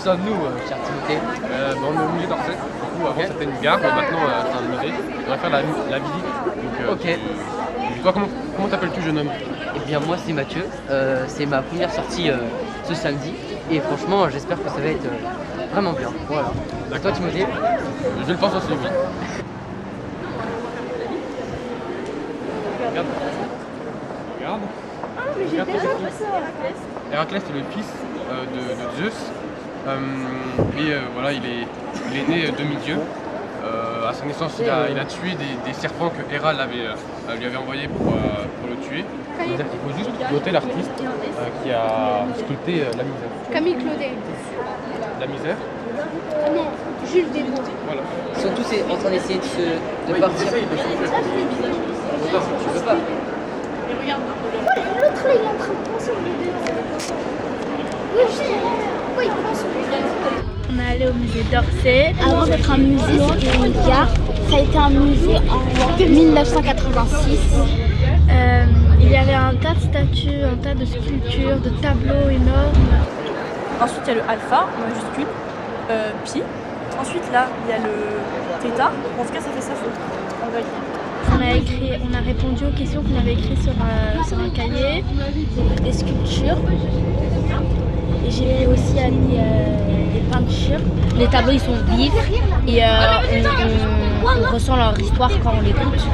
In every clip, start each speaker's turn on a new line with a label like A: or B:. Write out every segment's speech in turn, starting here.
A: sommes-nous, cher Timothée?
B: On est au musée d'Orsay. Du coup, avant c'était une gare, mais maintenant c'est un musée. On va faire la visite. Donc,
A: Ok.
B: toi, comment t'appelles-tu, jeune homme?
A: Eh bien moi c'est Mathieu, c'est ma première sortie ce samedi et franchement j'espère que ça va être vraiment bien. Voilà. Et toi Timothée?
B: Je le pense aussi, oui. Regarde. Regarde.
C: Ah, mais j'ai déjà vu ça.
B: Héraclès est le fils de Zeus. Voilà, il est né demi-dieu. À sa naissance, il a tué des serpents que Héra lui avait envoyés pour le tuer. Il faut juste noter l'artiste qui a sculpté la misère.
C: Camille Claudet.
B: La misère?
C: Non, Jules Desmond.
B: Voilà.
A: Ils sont tous en train d'essayer de partir. Tu veux pas?
C: L'autre là, il est en train de penser au bébé. Oui, je sais. Pourquoi il pense au bébé?
D: On est allé au musée d'Orsay.
E: Avant d'être un musée, c'était une gare. Ça a été un musée en 1986.
D: Il y avait un tas de statues, un tas de sculptures, de tableaux énormes.
F: Ensuite, il y a le alpha, majuscule, pi. Ensuite, là, il y a le θ. En tout cas, ça fait sa faute.
D: On a répondu aux questions qu'on avait écrites sur un cahier,
E: Des sculptures. Et j'ai aussi amené des peintures. Les tableaux ils sont vifs et on ressent leur histoire quand on l'écoute.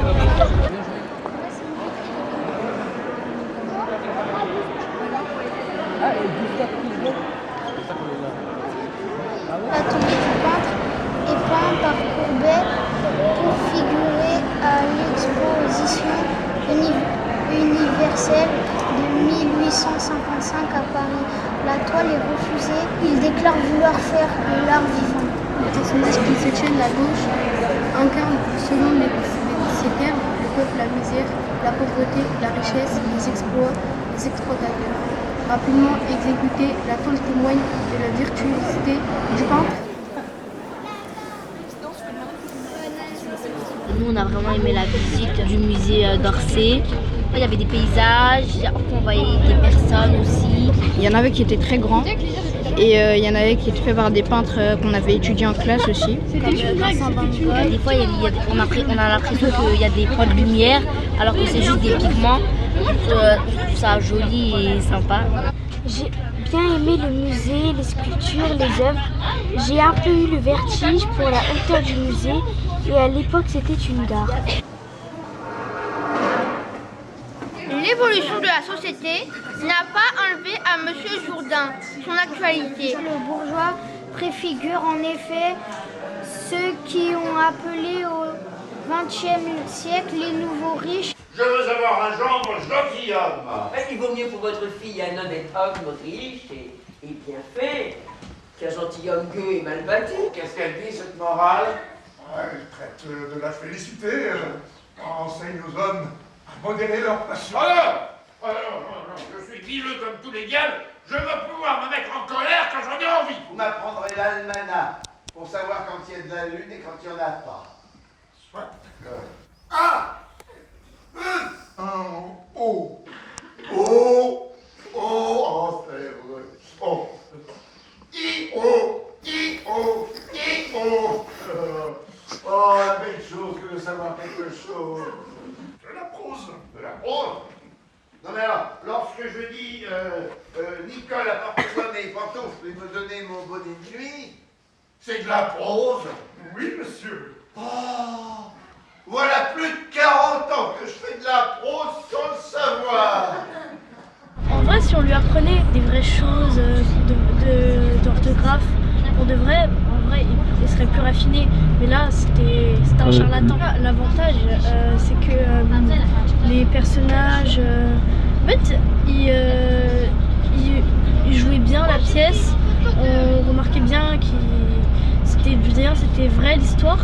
G: L'atelier du peintre est peint par Courbet pour figurer à l'exposition universelle de 1855 à Paris. La toile est refusée. Il déclare vouloir faire de l'art vivant.
H: Les personnages qui se tiennent à gauche incarnent, selon ses termes, le peuple, la misère, la pauvreté, la richesse, les exploits, les exploitateurs. Rapidement exécuté, la toile témoigne de la virtuosité du peintre.
E: Nous on a vraiment aimé la visite du musée d'Orsay. Il y avait des paysages, on voyait des personnes aussi.
H: Il y en avait qui étaient très grands et il y en avait qui étaient faits par des peintres qu'on avait étudiés en classe aussi.
E: Comme Vincent Van Gogh. Des fois on a l'impression qu'il y a des points de lumière alors que c'est juste des pigments. Je trouve ça joli et sympa.
G: J'ai bien aimé le musée, les sculptures, les œuvres. J'ai un peu eu le vertige pour la hauteur du musée et à l'époque c'était une gare.
C: L'évolution de la société n'a pas enlevé à Monsieur Jourdain son actualité.
G: Le bourgeois préfigure en effet ceux qui ont appelé au XXe siècle les nouveaux riches.
I: Je veux avoir un gendre gentilhomme.
A: Il vaut mieux pour votre fille un honnête homme riche et bien fait qu'un gentilhomme gueux et mal bâti.
I: Qu'est-ce qu'elle dit, cette morale?
J: Elle traite de la félicité, enseigne aux hommes à modérer leur passion.
I: Oh non, je suis vileux comme tous les diables, je veux pouvoir me mettre en colère quand j'en ai envie.
K: Vous m'apprendrez l'almanach pour savoir quand il y a de la lune et quand il n'y en a pas.
J: Soit. Ah! Un O. O. Oh, c'est vrai. Oh. I-O. I-O. I-O.
K: Oh, la belle chose que de savoir quelque chose.
J: De la prose.
K: De la prose? Non mais alors, lorsque je dis Nicole, apporte-moi mes pantoufles et me donner mon bonnet de nuit, c'est de la prose.
J: Oui, monsieur.
K: Oh, voilà plus de 40 ans que je fais de la prose sans le savoir.
D: En vrai, si on lui apprenait des vraies choses d'orthographe, pour de vrai, en vrai, il serait plus raffiné. Mais là, c'était un charlatan. L'avantage, c'est que les personnages, en fait, ils jouaient bien la pièce. On remarquait bien que c'était vrai l'histoire.